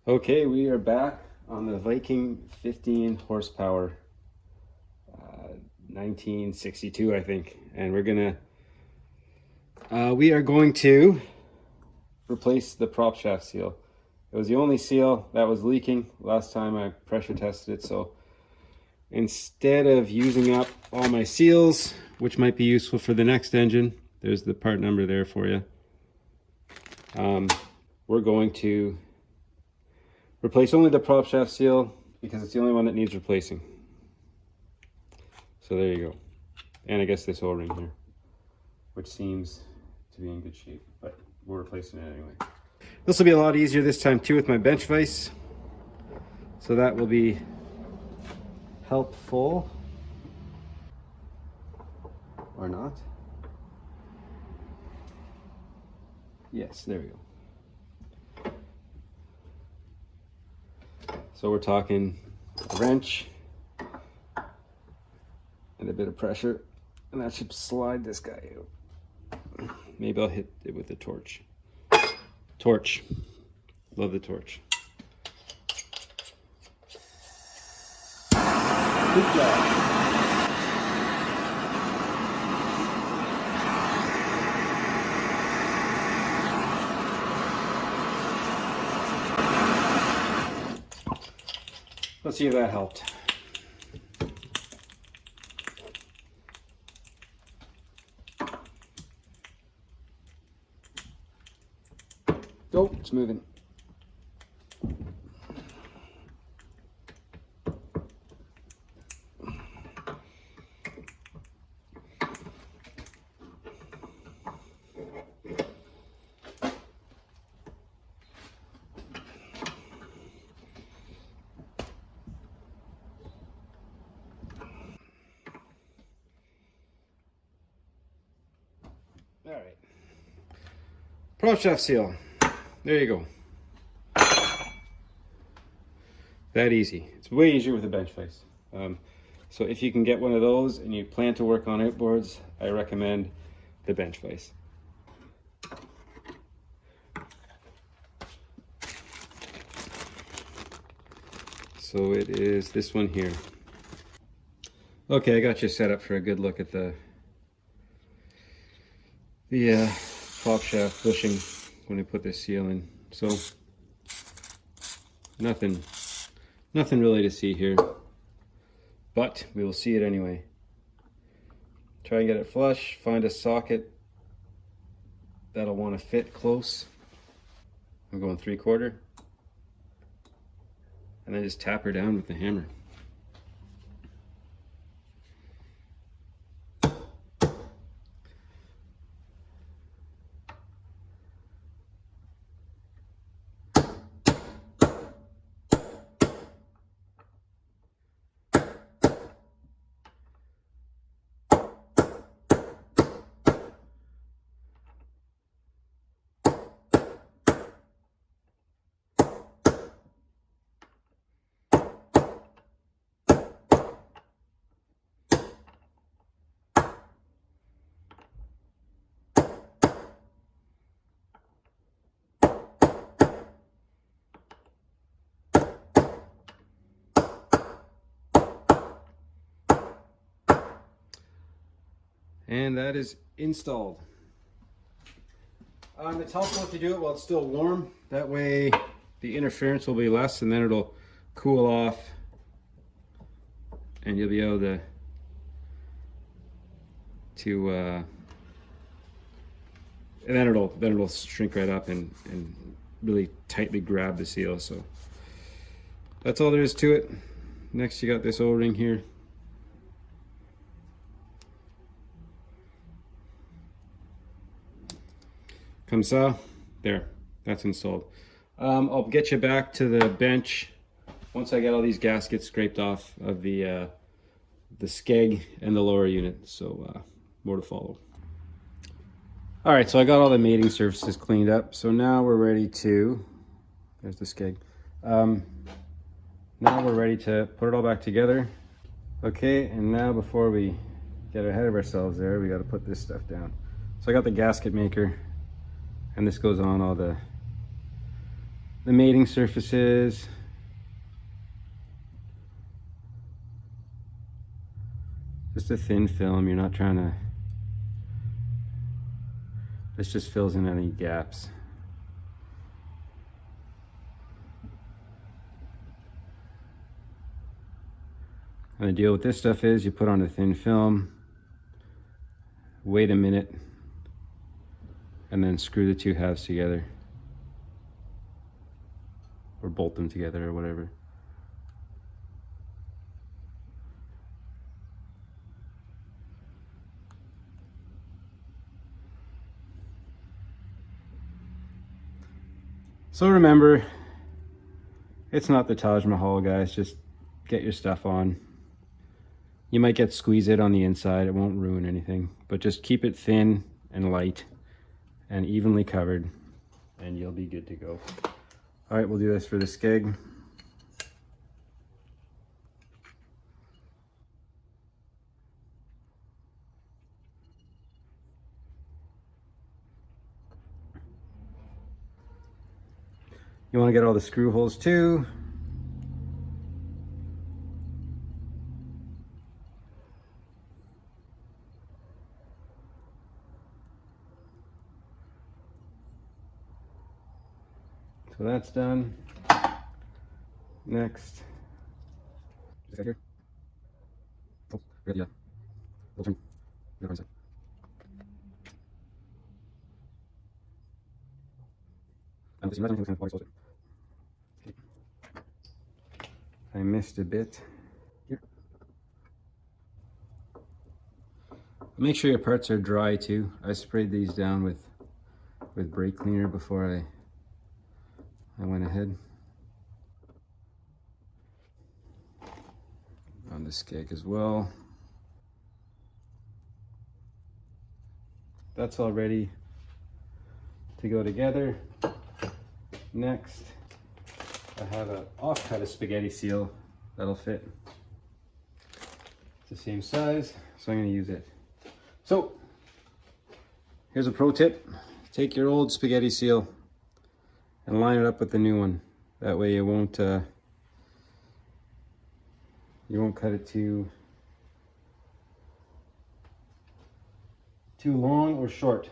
Okay, we are back on the Viking 15 horsepower, 1962, I think, and we are going to replace the prop shaft seal. It was the only seal that was leaking last time I pressure tested it, so instead of using up all my seals, which might be useful for the next engine, there's the part number there for you. We're going to replace only the prop shaft seal because it's the only one that needs replacing. So there you go. And I guess this O-ring here, which seems to be in good shape, but we're replacing it anyway. This will be a lot easier this time too with my bench vise. So that will be helpful. Or not. Yes, there we go. So we're talking a wrench and a bit of pressure, and that should slide this guy out. Maybe I'll hit it with the torch. Torch. Love the torch. Good job. Let's see if that helped. Oh, it's moving. All right. Prop shaft seal. There you go. That easy. It's way easier with a bench vise. So if you can get one of those and you plan to work on outboards, I recommend the bench vise. So it is this one here. Okay, I got you set up for a good look at the prop shaft bushing when we put this seal in. So nothing really to see here, but we will see it anyway. Try and get it flush, find a socket that'll want to fit close. I'm going 3/4, and then just tap her down with the hammer. And that is installed. It's helpful to do it while it's still warm. That way the interference will be less, and then it'll cool off and you'll be able to and then it'll shrink right up and really tightly grab the seal. So that's all there is to it. Next, you got this O-ring here. Comme ça, there, that's installed. I'll get you back to the bench once I get all these gaskets scraped off of the skeg and the lower unit. So more to follow. All right, so I got all the mating surfaces cleaned up. So now we're ready to, there's the skeg. Now we're ready to put it all back together. Okay, and now before we get ahead of ourselves there, we got to put this stuff down. So I got the gasket maker, and this goes on all the the mating surfaces. Just a thin film, you're not trying to, this just fills in any gaps. And the deal with this stuff is you put on a thin film, wait a minute, and then screw the two halves together. Or bolt them together or whatever. So remember, it's not the Taj Mahal, guys. Just get your stuff on. You might get squeeze it on the inside. It won't ruin anything. But just keep it thin and light and evenly covered, and you'll be good to go. All right, we'll do this for the skeg. You want to get all the screw holes too. So that's done. Next. Is that here? Oh, yeah. We'll turn. I missed a bit. Here. Make sure your parts are dry too. I sprayed these down with brake cleaner before I went ahead. On the skeg as well. That's all ready to go together. Next, I have an offcut of spaghetti seal that'll fit. It's the same size, so I'm going to use it. So, here's a pro tip. Take your old spaghetti seal and line it up with the new one. That way you won't cut it too long or short.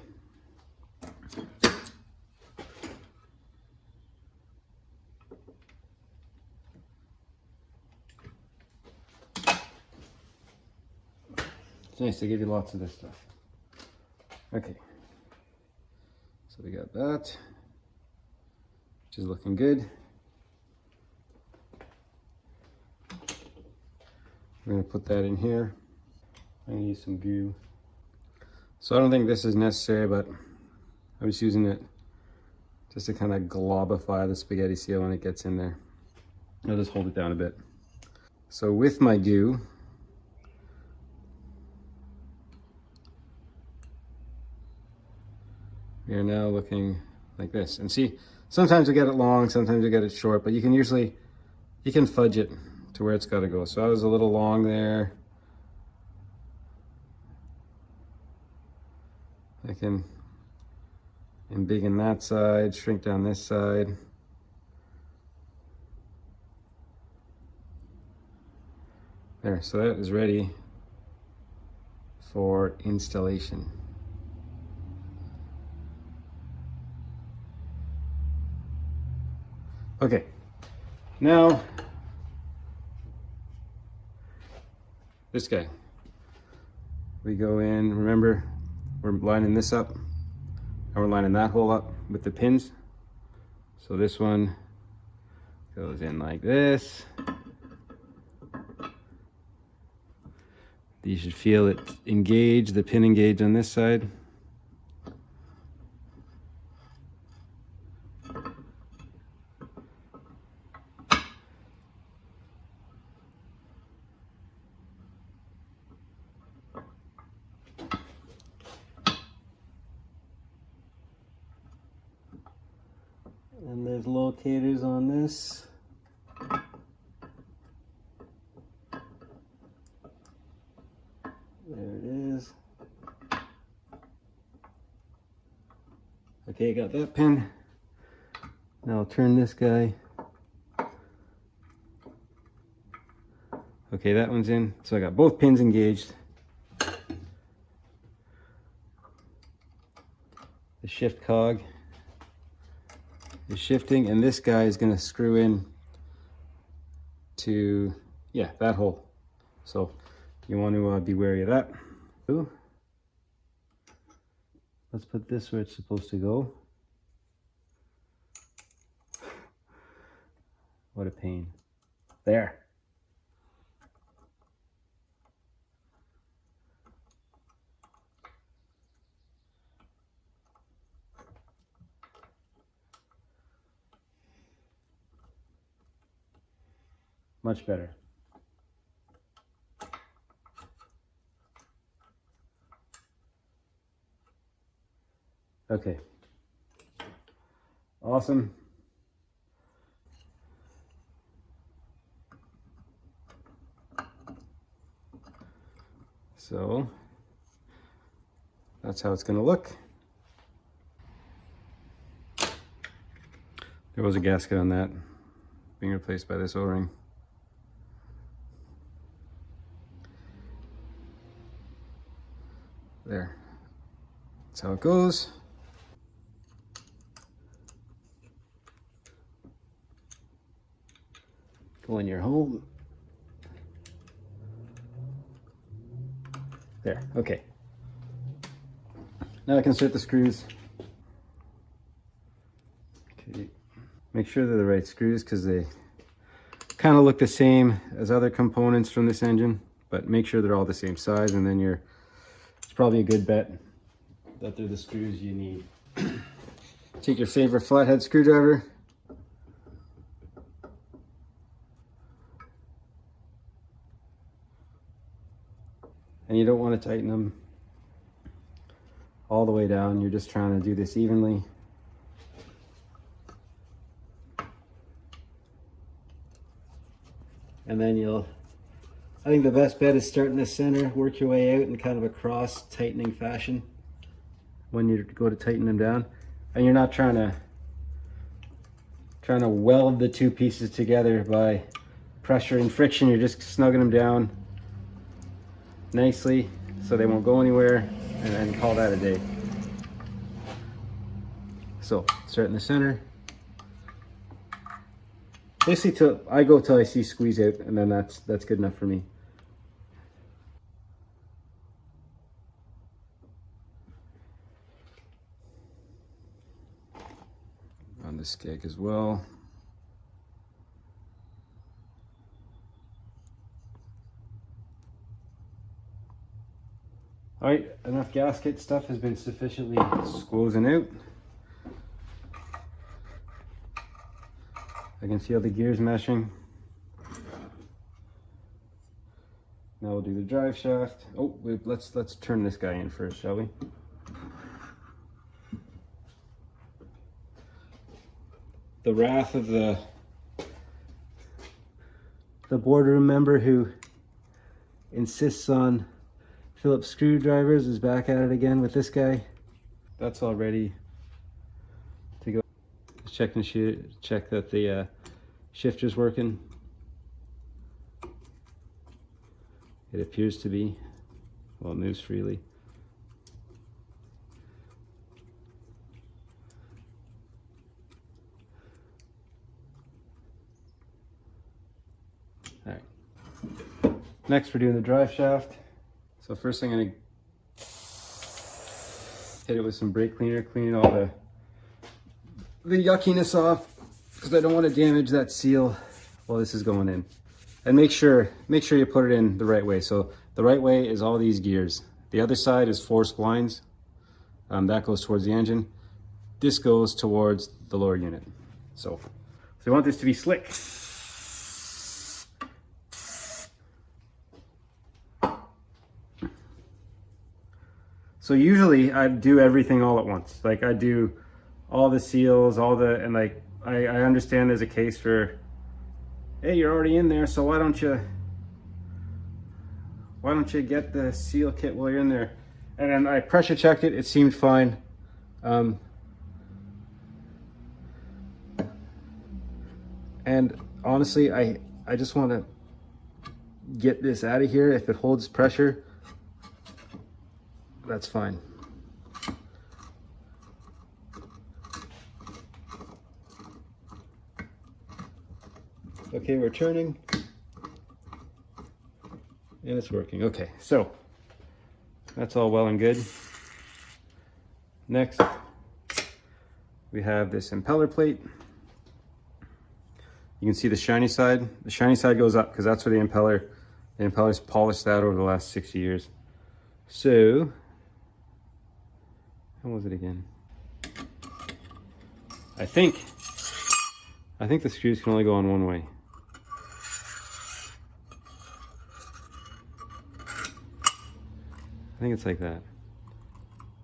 It's nice, they give you lots of this stuff. Okay, so we got that, which is looking good. We're gonna put that in here. I'm gonna use some glue. So I don't think this is necessary, but I'm just using it just to kind of globify the spaghetti seal when it gets in there. I'll just hold it down a bit. So with my glue, we are now looking like this. And see, sometimes you get it long, sometimes you get it short, but you can fudge it to where it's got to go. So I was a little long there. I can embiggen that side, shrink down this side. There, so that is ready for installation. Okay, now this guy. We go in, remember, we're lining this up and we're lining that hole up with the pins. So this one goes in like this. You should feel it engage, the pin engage on this side. And there's locators on this. There it is. Okay, got that pin. Now I'll turn this guy. Okay, that one's in. So I got both pins engaged. The shift cog is shifting, and this guy is going to screw in to, yeah, that hole. So you want to be wary of that. Ooh. Let's put this where it's supposed to go. What a pain. There. Much better. Okay. Awesome. So that's how it's going to look. There was a gasket on that being replaced by this O-ring. There. That's how it goes. Go in your home. There, okay. Now I can insert the screws. Okay. Make sure they're the right screws because they kind of look the same as other components from this engine, but make sure they're all the same size, and then it's probably a good bet that they're the screws you need. Take your favorite flathead screwdriver. And you don't want to tighten them all the way down. You're just trying to do this evenly. And then I think the best bet is start in the center, work your way out in kind of a cross tightening fashion when you go to tighten them down. And you're not trying to weld the two pieces together by pressure and friction. You're just snugging them down nicely so they won't go anywhere, and then call that a day. So start in the center. Basically I go till I see squeeze out, and then that's good enough for me. On the skeg as well. All right, enough gasket stuff has been sufficiently squozen out. I can feel the gears meshing. Now we'll do the drive shaft. Oh, wait, let's turn this guy in first, shall we? The wrath of the boardroom member who insists on Phillips screwdrivers is back at it again with this guy. That's all ready to go. Just check that the shifter's working. It appears to be. Well, it moves freely. All right. Next, we're doing the drive shaft. So first I'm going to hit it with some brake cleaner, cleaning all the yuckiness off, because I don't want to damage that seal while this is going in. And make sure you put it in the right way. So the right way is all these gears. The other side is 4 splines. That goes towards the engine. This goes towards the lower unit. So you want this to be slick. So usually I do everything all at once. Like I do all the seals, and like I understand there's a case for, hey, you're already in there, so why don't you get the seal kit while you're in there? And then I pressure checked it, it seemed fine. And honestly, I just want to get this out of here. If it holds pressure, that's fine. Okay, we're turning and it's working. Okay, so that's all well and good. Next, we have this impeller plate. You can see the shiny side. The shiny side goes up because that's where the impeller's polished that over the last 6 years. So, how was it again? I think the screws can only go on one way. I think it's like that.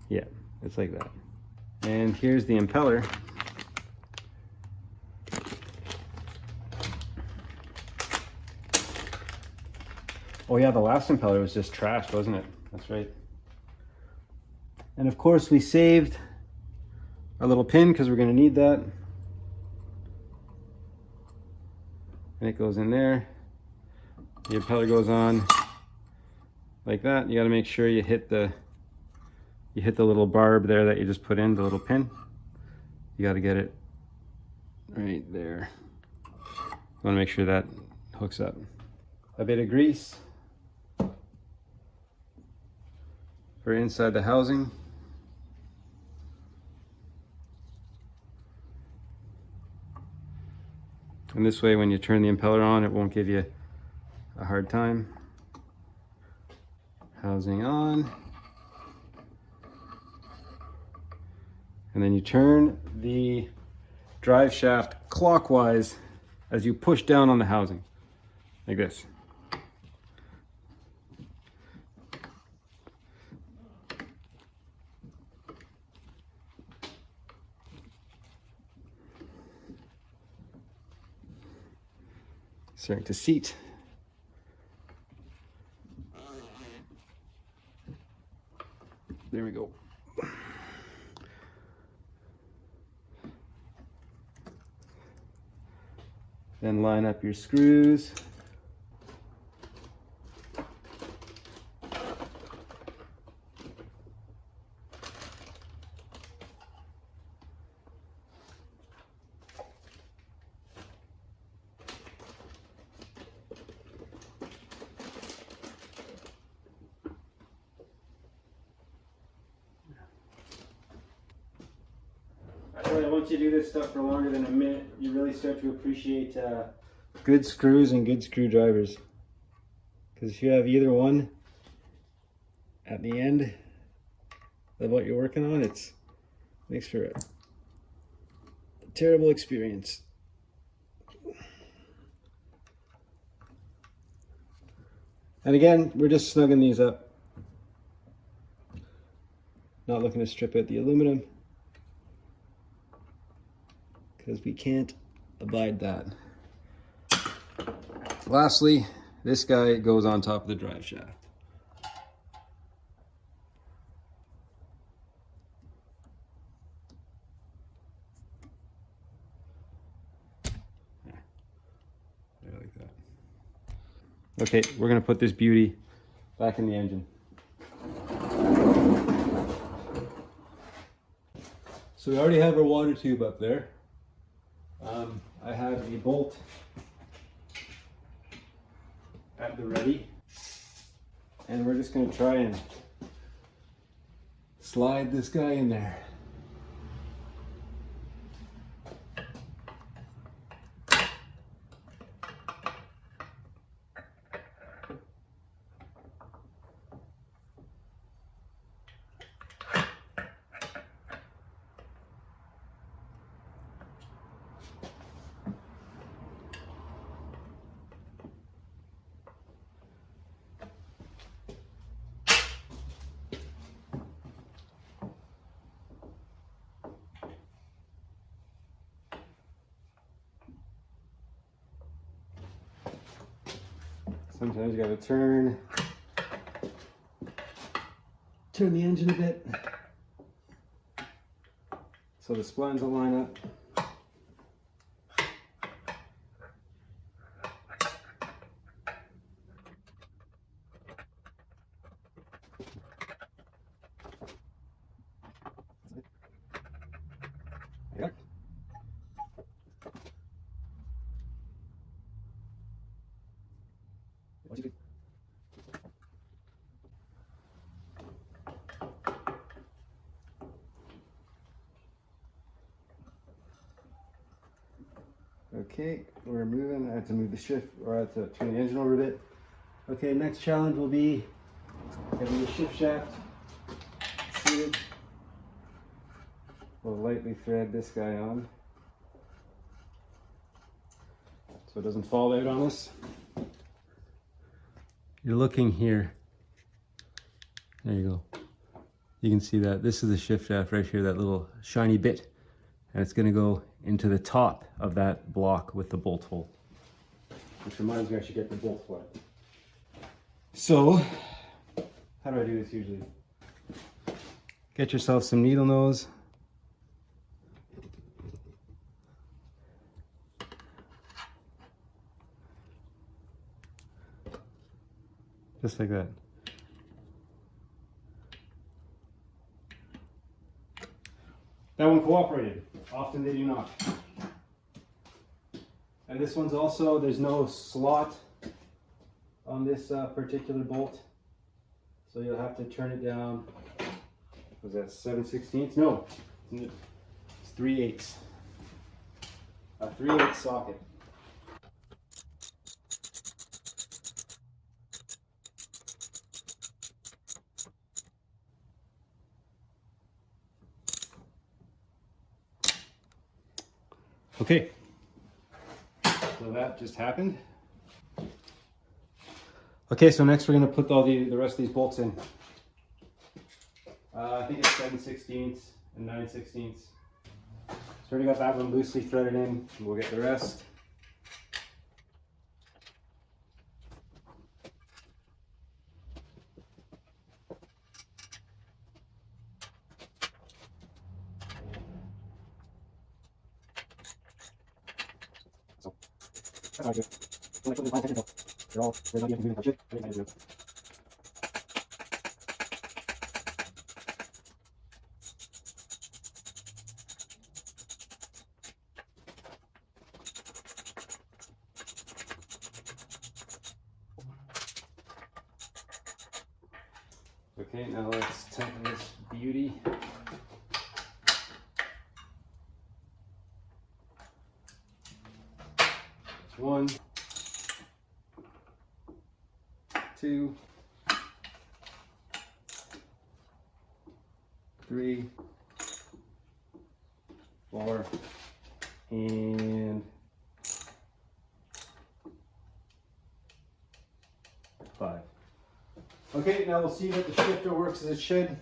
Yeah, it's like that. And here's the impeller. Oh yeah, the last impeller was just trashed, wasn't it? That's right. And of course we saved our little pin because we're going to need that. And it goes in there. The impeller goes on like that. You got to make sure you hit the little barb there that you just put in, the little pin. You got to get it right there. You want to make sure that hooks up. A bit of grease for inside the housing. And this way, when you turn the impeller on, it won't give you a hard time. Housing on. And then you turn the drive shaft clockwise as you push down on the housing, like this. Starting to seat. There we go. Then line up your screws. Once you do this stuff for longer than a minute, you really start to appreciate good screws and good screwdrivers. Because if you have either one at the end of what you're working on, it makes for a terrible experience. And again, we're just snugging these up. Not looking to strip out the aluminum, because we can't abide that. Lastly, this guy goes on top of the drive shaft. I like that. Okay, we're gonna put this beauty back in the engine. So we already have our water tube up there. I have a bolt at the ready, and we're just going to try and slide this guy in there. Sometimes you gotta turn the engine a bit so the splines will line up. Okay, we're moving. I have to move the shift, or I have to turn the engine over a bit. Okay, next challenge will be getting the shift shaft seated. We'll lightly thread this guy on so it doesn't fall out on us. You're looking here. There you go. You can see that this is the shift shaft right here, that little shiny bit, and it's going to go into the top of that block with the bolt hole, which reminds me I should get the bolt for it. So how do I do this usually? Get yourself some needle nose. Just like that. That one cooperated. Often they do not. And this one's also, there's no slot on this particular bolt. So you'll have to turn it down. Was that 7/16? No, it's 3/8. A 3/8 socket. Okay, so that just happened. Okay, so next we're going to put all the rest of these bolts in. I think it's 7/16 and 9/16. So already got that one loosely threaded in. We'll get the rest. That's not good. When I put the line technical, they're not even moving for shit. Everything I do. Okay, now let's tighten this beauty. That's 1, 2, 3, 4, and 5. Okay, now we'll see that the shifter works as it should.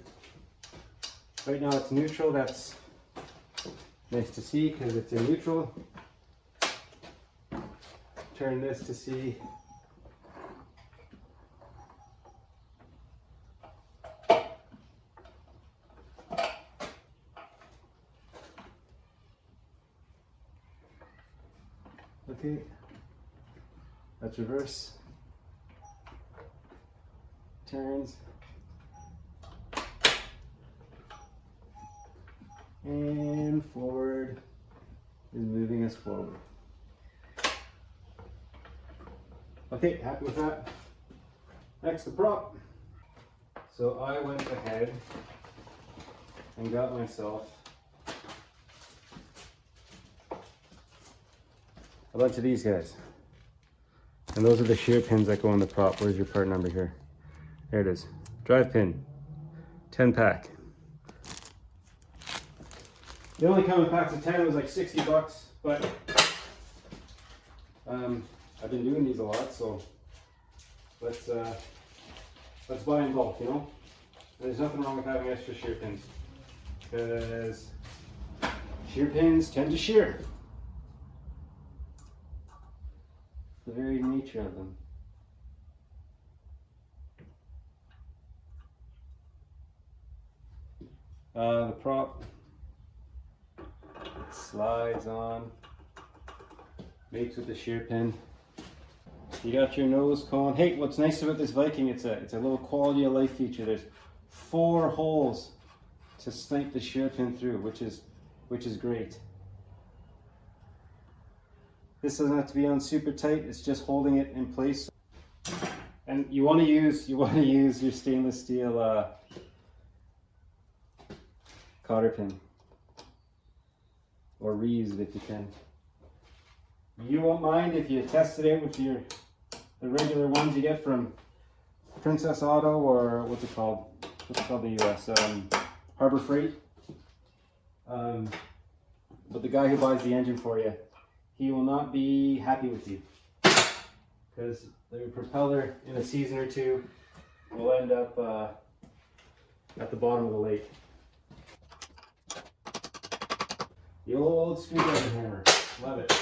Right now it's neutral. That's nice to see because it's in neutral. Turn this to see. Okay, that's reverse. Turns. And forward is moving us forward. Okay, happy with that. Next, the prop. So I went ahead and got myself a bunch of these guys. And those are the shear pins that go on the prop. Where's your part number here? There it is. Drive pin. 10 pack. They only come in packs of 10. It was like 60 bucks, but I've been doing these a lot, so let's buy in bulk, you know? And there's nothing wrong with having extra shear pins, because shear pins tend to shear. The very nature of them. The prop, it slides on, mates with the shear pin. You got your nose cone. Hey, what's nice about this Viking, it's a little quality of life feature. There's 4 holes to snipe the shear pin through, which is great. This doesn't have to be on super tight, it's just holding it in place. And you want to use your stainless steel cotter pin, or reuse it if you can. You won't mind if you tested it with the regular ones you get from Princess Auto, or what's it called? What's it called in the US? Harbor Freight. But the guy who buys the engine for you, he will not be happy with you, because the propeller in a season or two will end up at the bottom of the lake. The old screwdriver hammer, love it.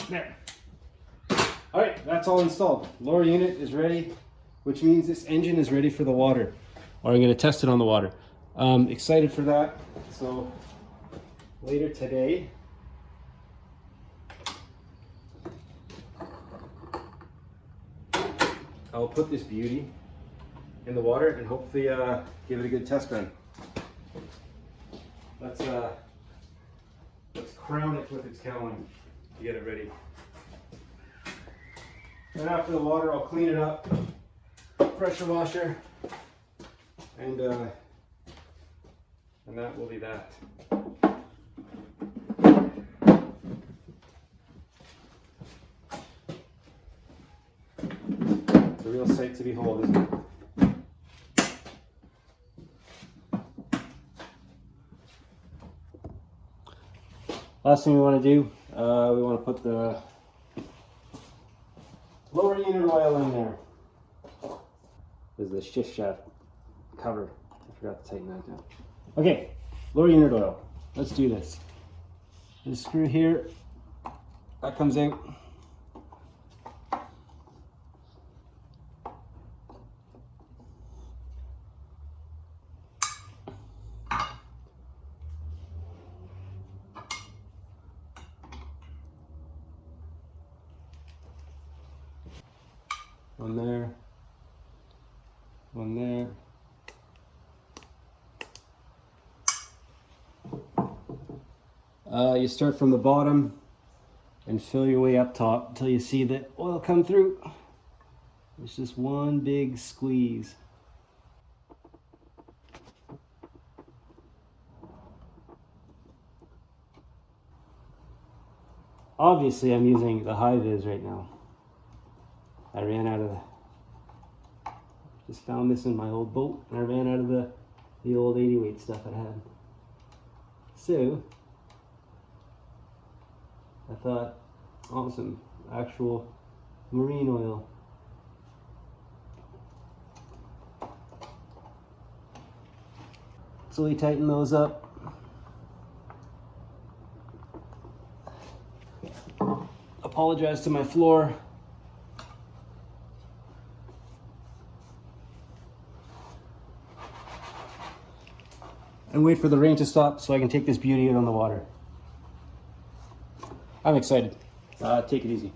There. All right, that's all installed. Lower unit is ready, which means this engine is ready for the water. Or I'm going to test it on the water. Excited for that. So later today, I'll put this beauty in the water and hopefully give it a good test run. Let's crown it with its cowling to get it ready. And after the water, I'll clean it up, pressure washer, and that will be that. It's a real sight to behold, isn't it? Last thing we want to do, we want to put the lower unit oil in there. This is the shift shaft cover. I forgot to tighten that down. Okay, lower unit oil. Let's do this. This screw here, that comes out. One there, one there. You start from the bottom and fill your way up top until you see the oil come through. It's just one big squeeze. Obviously, I'm using the high vis right now. I ran out of just found this in my old boat, and I ran out of the old 80 weight stuff I had. So I thought, awesome, actual marine oil. Slowly tighten those up. Apologize to my floor. And wait for the rain to stop so I can take this beauty out on the water. I'm excited. Take it easy.